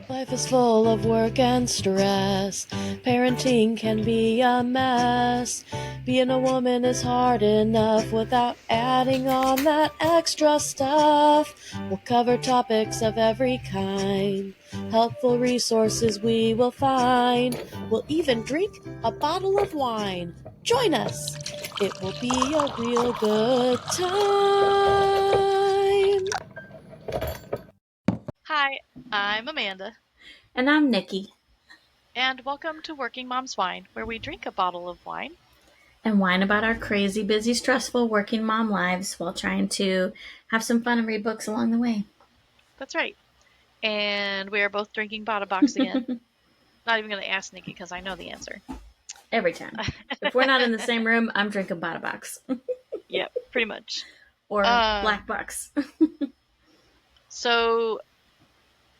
Life is full of work and stress. Parenting can be a mess. Being a woman is hard enough without adding on that extra stuff. We'll cover topics of every kind. Helpful resources we will find. We'll even drink a bottle of wine. Join us. It will be a real good time. Hi, I'm Amanda. And I'm Nikki. And welcome to Working Mom's Wine, where we drink a bottle of wine And whine about our crazy, busy, stressful working mom lives while trying to have some fun and read books along the way. That's right. And we are both drinking Bada Box again. Not even going to ask Nikki because I know the answer. Every time. If we're not in the same room, I'm drinking Bada Box. Yep, pretty much. Or Black Box. So,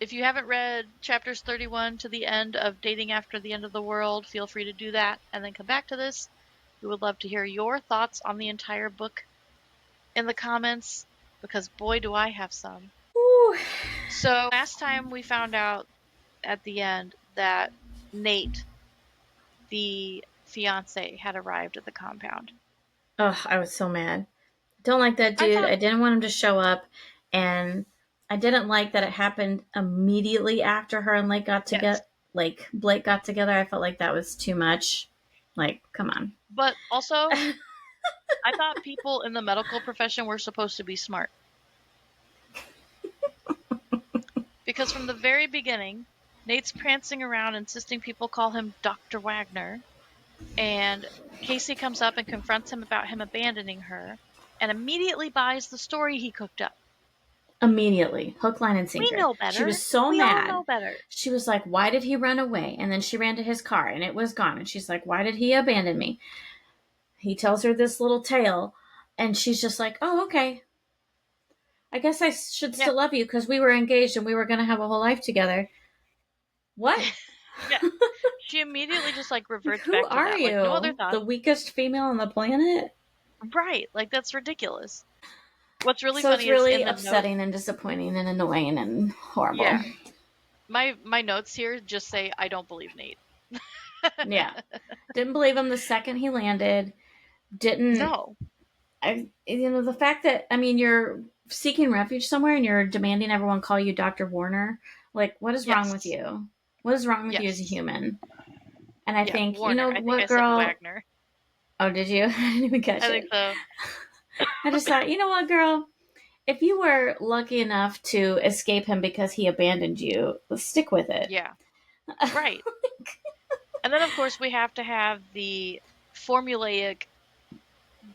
if you haven't read chapters 31 to the end of Dating After the End of the World, feel free to do that and then come back to this. We would love to hear your thoughts on the entire book in the comments because boy, do I have some. Ooh. So, last time we found out at the end that Nate, the fiance, had arrived at the compound. Oh, I was so mad. Don't like that dude. I didn't want him to show up. And I didn't like that it happened immediately after her and Blake got together. I felt like that was too much. Like, come on. But also, I thought people in the medical profession were supposed to be smart. Because from the very beginning, Nate's prancing around insisting people call him Dr. Wagner. And Casey comes up and confronts him about him abandoning her and immediately buys the story he cooked up. Immediately. Hook, line, and sinker. We know better. She was so we mad. We all know better. She was like, why did he run away? And then she ran to his car and it was gone. And she's like, why did he abandon me? He tells her this little tale and she's just like, oh, okay. I guess I should still love you because we were engaged and we were going to have a whole life together. What? Yeah. She immediately just like reverts Who back to are that. you? Like, no other thought. The weakest female on the planet? Right. Like, that's ridiculous. What's really so funny it's really is in the upsetting and disappointing and annoying and horrible. Yeah. My notes here just say, I don't believe Nate. Yeah. Didn't believe him the second he landed. Didn't. No. The fact that, you're seeking refuge somewhere and you're demanding everyone call you Dr. Warner. Like, what is wrong with you? What is wrong with you as a human? And I think, Warner. you know what, girl? Said Wagner. Oh, did you? I didn't even catch it. I think so. I just thought, you know what, girl? If you were lucky enough to escape him because he abandoned you, let's stick with it. Yeah. Right. And then, of course, we have to have the formulaic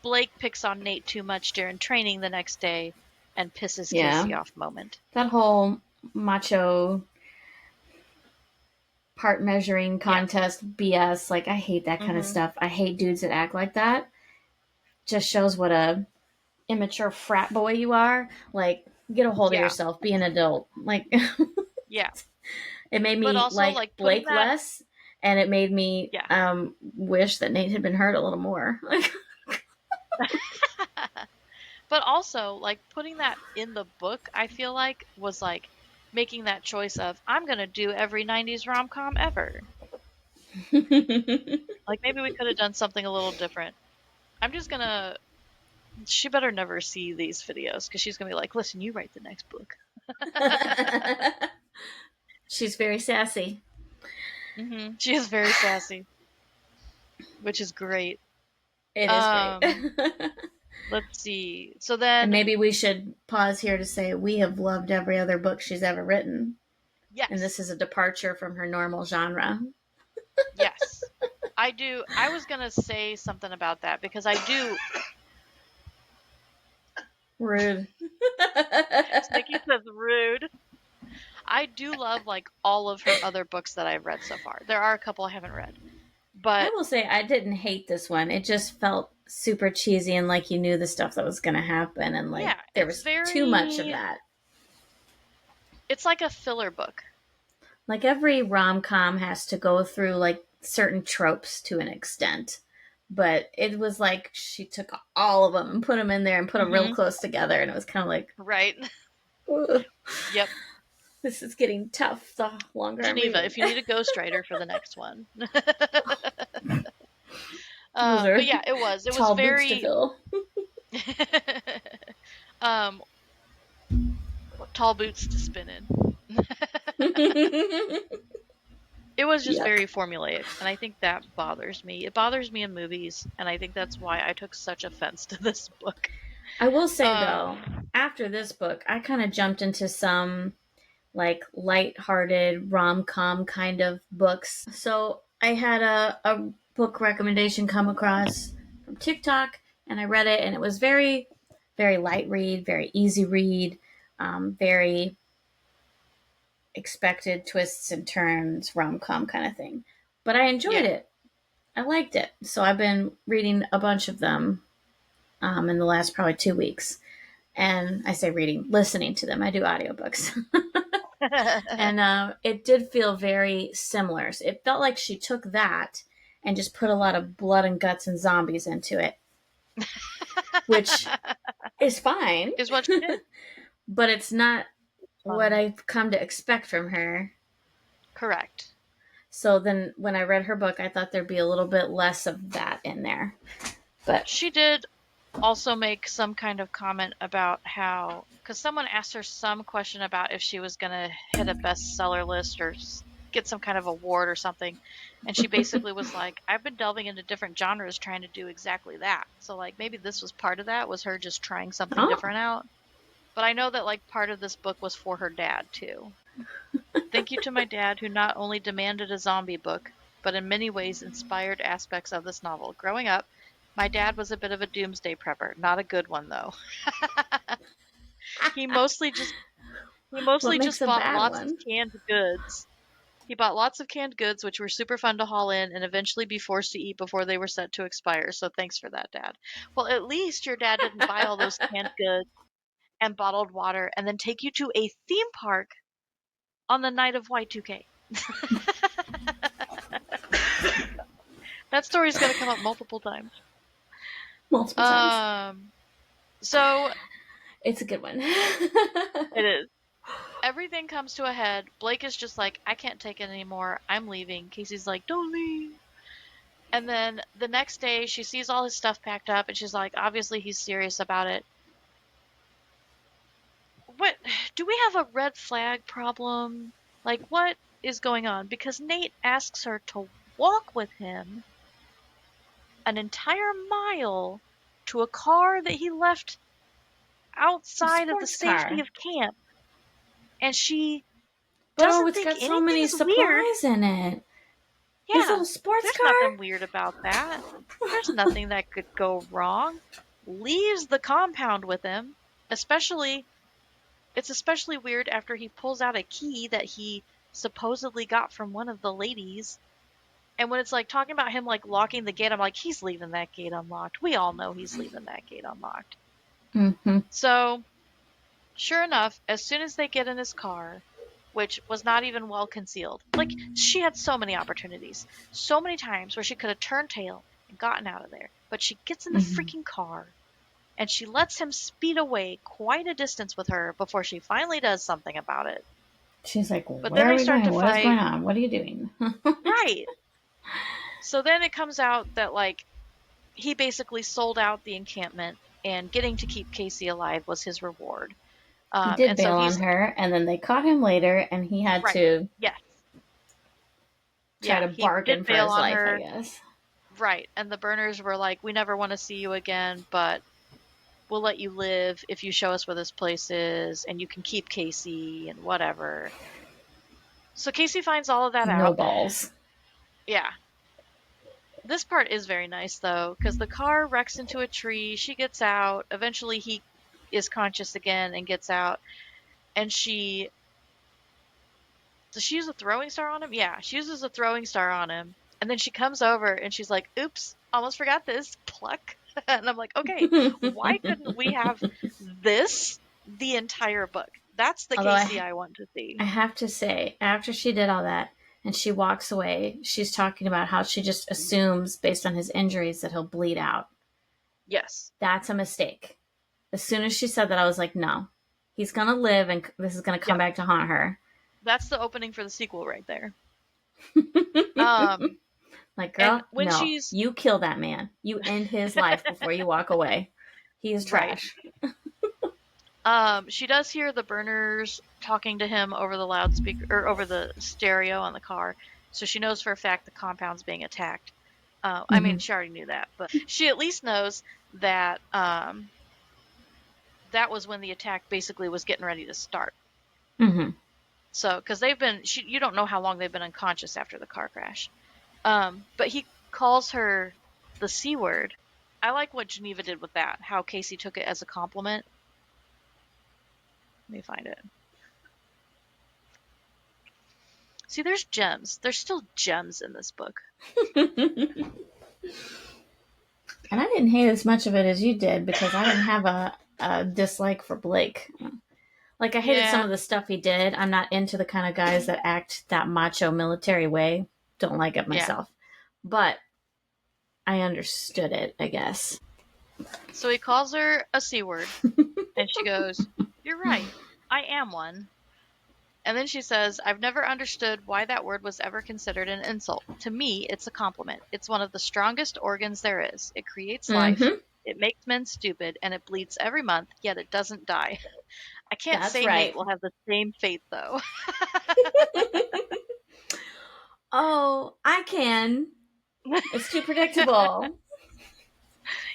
Blake picks on Nate too much during training the next day and pisses Casey off moment. That whole macho part measuring contest BS, like, I hate that kind of stuff. I hate dudes that act like that. Just shows what a immature frat boy you are. Like, get a hold of yourself. Be an adult. Like, yeah. It made me like Blake less, and it made me wish that Nate had been hurt a little more. But also, like, putting that in the book, I feel like, was like making that choice of, I'm going to do every 90s rom-com ever. Like, maybe we could have done something a little different. I'm just going to... She better never see these videos, because she's going to be like, listen, you write the next book. She's very sassy. Mm-hmm. She is very sassy. Which is great. It is great. Let's see. So then... And maybe we should pause here to say we have loved every other book she's ever written. Yes. And this is a departure from her normal genre. Yes. I do. I was going to say something about that because I do... Rude. Nikki says rude. I do love, like, all of her other books that I've read so far. There are a couple I haven't read. But I will say I didn't hate this one. It just felt super cheesy and like you knew the stuff that was going to happen. And like there was too much of that. It's like a filler book. Like every rom-com has to go through like certain tropes to an extent. But it was like she took all of them and put them in there and put them real close together. And it was kind of like... Right. Yep. This is getting tough the longer I'm Geneva, reading. if you need a ghostwriter for the next one. Those But are yeah, it was. It was tall boots to very fill. um tall boots to spin in. It was just Yuck. very formulaic, and I think that bothers me. It bothers me in movies, and I think that's why I took such offense to this book. I will say though, Um, after this book, I kind of jumped into some like light-hearted rom-com kind of books. So I had a book recommendation come across from TikTok, and I read it, and it was very, very light read, very easy read, very expected twists and turns, rom-com kind of thing. But I enjoyed yeah. it. I liked it. So I've been reading a bunch of them in the last probably 2 weeks. And I say reading, listening to them. I do audiobooks. And it did feel very similar. So it felt like she took that and just put a lot of blood and guts and zombies into it, which is fine, Is what she did. but it's not what Fine. I've come to expect from her. Correct. So then when I read her book, I thought there'd be a little bit less of that in there. But She did also make some kind of comment about how, because someone asked her some question about if she was going to hit a bestseller list or get some kind of award or something. And she basically was like, I've been delving into different genres trying to do exactly that. So, like, maybe this was part of that, was her just trying something oh, different out. But I know that, like, part of this book was for her dad, too. Thank you to my dad, who not only demanded a zombie book, but in many ways inspired aspects of this novel. Growing up, my dad was a bit of a doomsday prepper, not a good one though. He mostly just he what mostly makes just a bought bad lots of one? canned goods. He bought lots of canned goods which were super fun to haul in and eventually be forced to eat before they were set to expire. So thanks for that, Dad. Well, at least your dad didn't buy all those canned goods and bottled water and then take you to a theme park on the night of Y2K. That story's going to come up multiple times. Multiple times. Um, so It's a good one. it is. Everything comes to a head. Blake is just like, I can't take it anymore. I'm leaving. Casey's like, don't leave. And then the next day, she sees all his stuff packed up, and she's like, obviously he's serious about it. What? Do we have a red flag problem? Like, what is going on? Because Nate asks her to walk with him an entire mile to a car that he left A outside of the sports safety car. of camp, and she But oh, doesn't it's think got so many anything's weird. supplies in it. His Yeah, little sports there's nothing car? weird about that. There's nothing that could go wrong. Leaves the compound with him, especially it's especially weird after he pulls out a key that he supposedly got from one of the ladies. And when it's like talking about him like locking the gate, I'm like, he's leaving that gate unlocked. We all know he's leaving that gate unlocked. Mm-hmm. So, sure enough, as soon as they get in his car, which was not even well concealed, like she had so many opportunities, so many times where she could have turned tail and gotten out of there, but she gets in the Mm-hmm. freaking car and she lets him speed away quite a distance with her before she finally does something about it. She's like, But what then are they we start doing? to What is going fight. on? What are you doing? Right. So then it comes out that like he basically sold out the encampment and getting to keep Casey alive was his reward. He did And so bail on he's her, and then they caught him later, and he had right. to Yes. try Yeah, to he bargain did for bail his on life, I her. guess. Right. And the burners were like, we never want to see you again, but we'll let you live if you show us where this place is and you can keep Casey and whatever. So Casey finds all of that No out. balls. Yeah. This part is very nice though, because the car wrecks into a tree. She gets out. Eventually, he is conscious again and gets out. And she does she use a throwing star on him? Yeah, she uses a throwing star on him. And then she comes over and she's like, oops, almost forgot this. Pluck. And I'm like, okay, why couldn't we have this the entire book? That's the Although Casey I want to I see. have to say, after she did all that and she walks away, she's talking about how she just assumes, based on his injuries, that he'll bleed out. Yes. That's a mistake. As soon as she said that, I was like, no, he's going to live and this is going to come Yep. back to haunt her. That's the opening for the sequel right there. Um, Like, and girl, when no. she's You kill that man. You end his life before you walk away. He is right, trash. she does hear the burners talking to him over the loudspeaker or over the stereo on the car, so she knows for a fact the compound's being attacked. I mean, Mm-hmm. she already knew that, but she at least knows that that was when the attack basically was getting ready to start. Mm-hmm. So, because you don't know how long they've been unconscious after the car crash. But he calls her the C word. I like what Geneva did with that, how Casey took it as a compliment. Let me find it. See, there's gems. There's still gems in this book. And I didn't hate as much of it as you did because I didn't have a dislike for Blake. Like, I hated some Yeah, of the stuff he did. I'm not into the kind of guys that act that macho military way. Don't like it yeah. myself. But I understood it, I guess. So he calls her a C word, and she goes, "You're right. I am one." And then she says, "I've never understood why that word was ever considered an insult. To me, it's a compliment. It's one of the strongest organs there is. It creates life. Mm-hmm. It makes men stupid, and it bleeds every month, yet it doesn't die. I can't That's say Nate right. will have the same fate, though." Oh, I can. It's too predictable.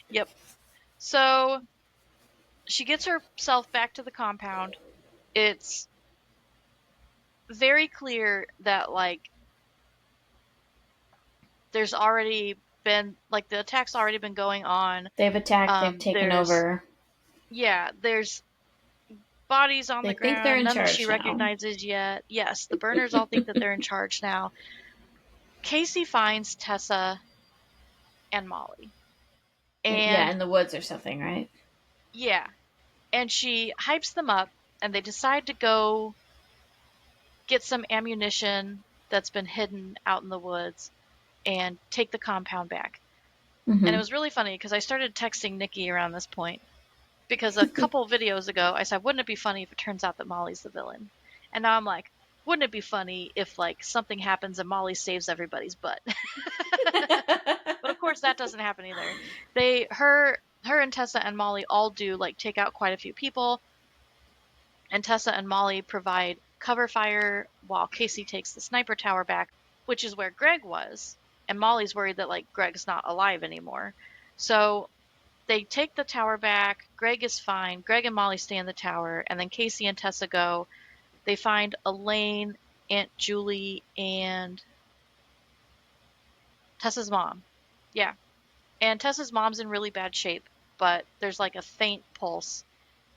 Yep. So she gets herself back to the compound. It's very clear that, like, there's already been, like, the attack's already been going on. They've attacked, they've taken There's, over. yeah, there's bodies on They the think they're ground, in none that she charge now. recognizes yet. Yes, the burners all think that they're in charge now. Casey finds Tessa and Molly. Yeah, And in the woods or something, right? yeah, and she hypes them up, and they decide to go get some ammunition that's been hidden out in the woods and take the compound back. And it Mm-hmm. was really funny because I started texting Nikki around this point because a couple videos ago I said, wouldn't it be funny if it turns out that Molly's the villain? And now I'm like, wouldn't it be funny if, like, something happens and Molly saves everybody's butt? But of course that doesn't happen either. Her and Tessa and Molly all do, like, take out quite a few people, and Tessa and Molly provide cover fire while Casey takes the sniper tower back, which is where Greg was. And Molly's worried that, like, Greg's not alive anymore. So they take the tower back. Greg is fine. Greg and Molly stay in the tower, and then Casey and Tessa go. They find Elaine, Aunt Julie, and Tessa's mom. Yeah. And Tessa's mom's in really bad shape, but there's, like, a faint pulse.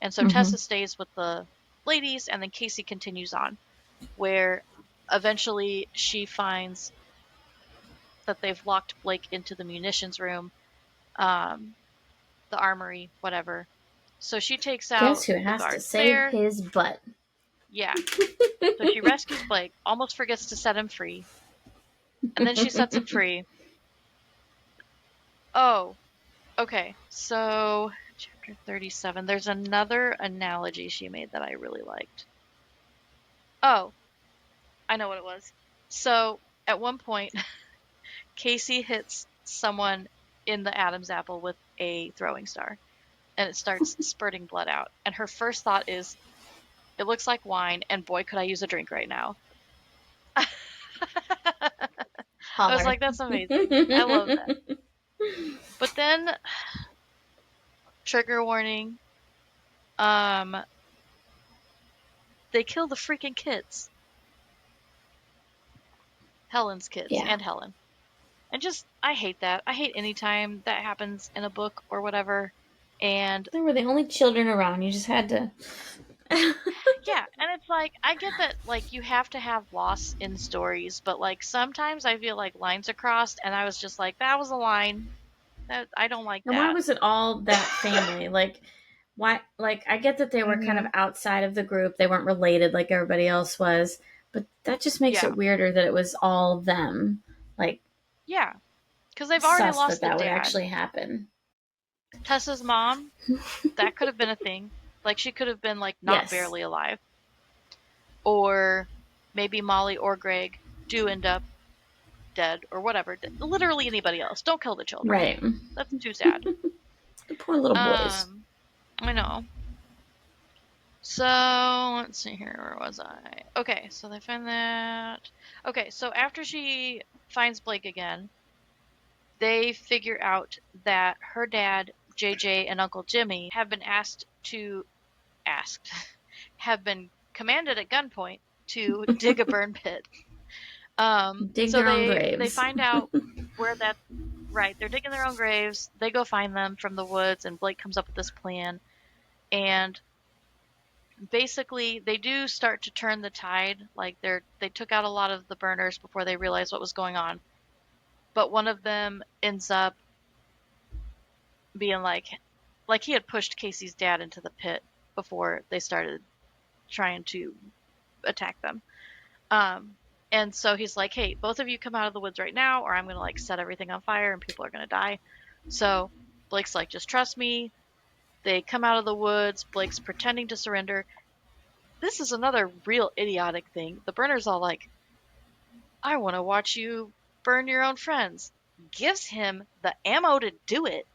And so Mm-hmm. Tessa stays with the ladies, and then Casey continues on, where eventually she finds that they've locked Blake into the munitions room, um, the armory, whatever. So she takes Guess out who the has to guards save there. his butt? Yeah. So she rescues Blake, almost forgets to set him free, and then she sets him free. Oh, okay. So, chapter 37. There's another analogy she made that I really liked. Oh, I know what it was. So, at one point, Casey hits someone in the Adam's apple with a throwing star, and it starts spurting blood out. And her first thought is, it looks like wine, and boy, could I use a drink right now. I was Holler. like, that's amazing. I love that. But then, trigger warning, um, they kill the freaking kids. Helen's kids, Yeah. and Helen. And just, I hate that. I hate any time that happens in a book or whatever. And They were the only children around. You just had to. yeah, and it's like, I get that, like, you have to have loss in stories, but, like, sometimes I feel like lines are crossed, and I was just like, that was a line. That I don't like And why that. was it all that family? Like, why? Like, I get that they were kind of Mm-hmm. outside of the group. They weren't related like everybody else was. But that just makes Yeah, it weirder that it was all them. Like, yeah, because they've already sus lost that the that would dad. actually happen. Tessa's mom, that could have been a thing. Like, she could have been, like, not Yes. barely alive. Or maybe Molly or Greg do end up dead or whatever. Literally anybody else. Don't kill the children. Right. That's too sad. The poor little boys. I know. So let's see here. Where was I? Okay, so they find that. Okay, so after she finds Blake again, they figure out that her dad, JJ, and Uncle Jimmy have been asked, have been commanded at gunpoint to dig a burn pit. Dig So their own they graves. find out where that's right. They're digging their own graves. They go find them from the woods, and Blake comes up with this plan. And basically, they do start to turn the tide. Like they took out a lot of the burners before they realized what was going on. But one of them ends up being like he had pushed Casey's dad into the pit before they started trying to attack them. Um, and so he's like, "Hey, both of you come out of the woods right now, or I'm gonna like set everything on fire and people are gonna die." So Blake's like, "Just trust me." They come out of the woods. Blake's pretending to surrender. This is another real idiotic thing. The burner's all like, "I want to watch you burn your own friends." Gives him the ammo to do it.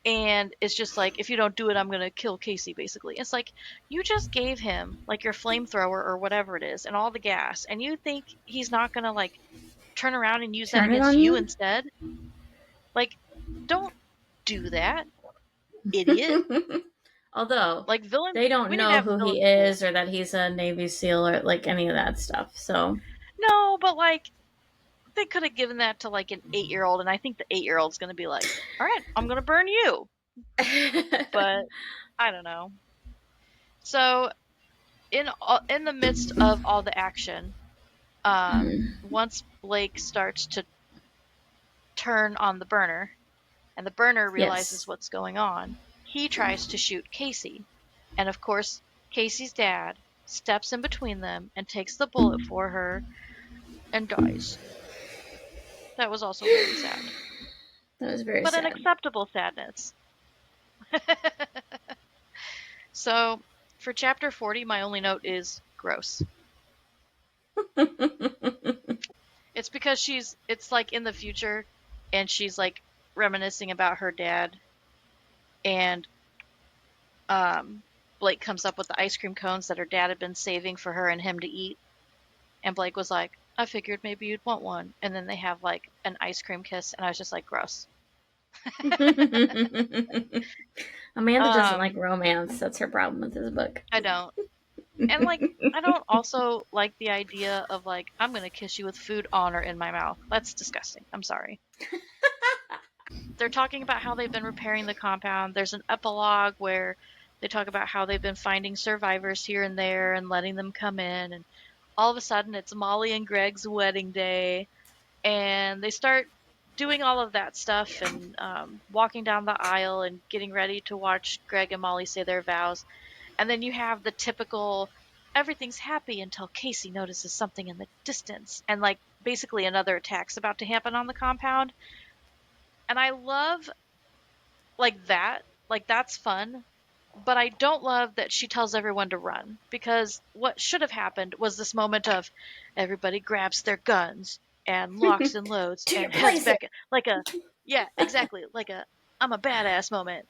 And it's just like, if you don't do it, I'm gonna kill Casey, basically. It's like, you just gave him like your flamethrower or whatever it is and all the gas, and you think he's not gonna like turn around and use that Turn it against on you you? instead? Like, don't do that, idiot. Although, Like, villains, they don't we need to know have who villain he schools. is or that he's a Navy SEAL or like any of that stuff. So. No, but like, they could have given that to like an 8-year-old, and I think the 8-year-old's gonna be like, all right, I'm gonna burn you. But I don't know. So in the midst of all the action, once Blake starts to turn on the burner and the burner realizes Yes. what's going on, he tries to shoot Casey. And of course, Casey's dad steps in between them and takes the bullet for her and dies. That was also very sad, That was very but an sad. acceptable sadness. So, for chapter 40, my only note is gross. It's because it's like in the future and she's like reminiscing about her dad, and Blake comes up with the ice cream cones that her dad had been saving for her and him to eat. And Blake was like, I figured maybe you'd want one. And then they have like an ice cream kiss, and I was just like, gross. Amanda doesn't like Um, romance. That's her problem with this book. I don't. And like, I don't also like the idea of like, I'm going to kiss you with food on or in my mouth. That's disgusting. I'm sorry. They're talking about how they've been repairing the compound. There's an epilogue where they talk about how they've been finding survivors here and there and letting them come in. And all of a sudden, it's Molly and Greg's wedding day. And they start doing all of that stuff and walking down the aisle and getting ready to watch Greg and Molly say their vows. And then you have the typical everything's happy until Casey notices something in the distance. And like basically another attack's about to happen on the compound. And I love like that. Like that's fun. But I don't love that she tells everyone to run, because what should have happened was this moment of everybody grabs their guns and locks and loads To your and heads places. back like a yeah, exactly, like a I'm a badass moment,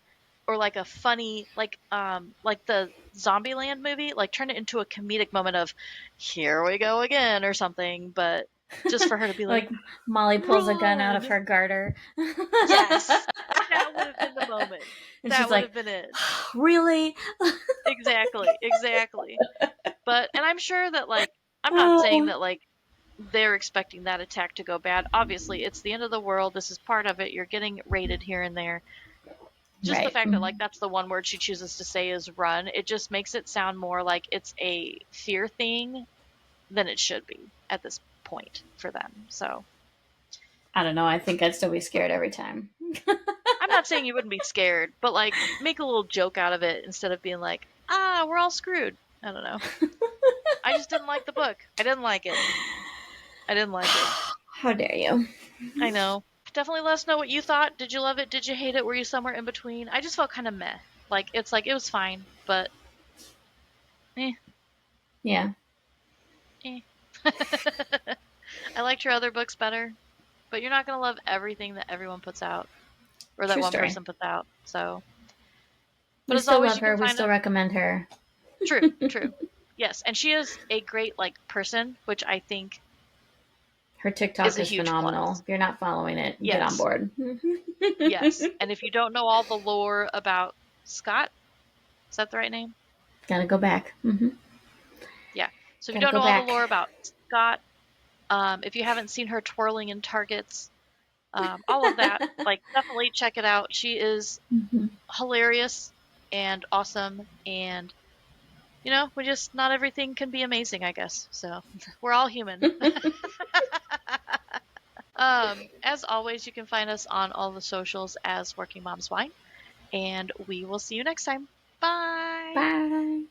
or like a funny like the Zombieland movie, like turn it into a comedic moment of here we go again or something, but just for her to be like Like Molly pulls a gun out of run. her garter. Yes. That would have been the moment. And That she's would like, have been it. really? Exactly, exactly. But and I'm sure that like I'm not saying Oh. that like they're expecting that attack to go bad. Obviously, it's the end of the world. This is part of it. You're getting raided here and there. Just the Right. fact that like that's the one word she chooses to say is run, it just makes it sound more like it's a fear thing than it should be at this point for them. So, I don't know. I think I'd still be scared every time. I'm not saying you wouldn't be scared, but like make a little joke out of it instead of being like, "Ah, we're all screwed." I don't know. I just didn't like the book. I didn't like it. I didn't like it. How dare you? I know. Definitely let us know what you thought. Did you love it? Did you hate it? Were you somewhere in between? I just felt kind of meh. Like it was fine, but eh. Yeah. eh. I liked her other books better, but you're not going to love everything that everyone puts out or that True one story. person puts out. So, but We as still always, love you can her. We find still recommend her. True, true. Yes, and she is a great like person, which I think Her is TikTok a is huge phenomenal. plus. If you're not following it, get on Yes, board. yes. And if you don't know all the lore about Scott, is that the right name? Gotta go back. Yeah. So if you Gotta don't go know all the back. lore about Scott, if you haven't seen her twirling in targets, all of that, like definitely check it out. She is Mhm. hilarious and awesome, and we just not everything can be amazing, I guess. So we're all human. As always, you can find us on all the socials as Working Moms Whine, and we will see you next time. Bye. Bye.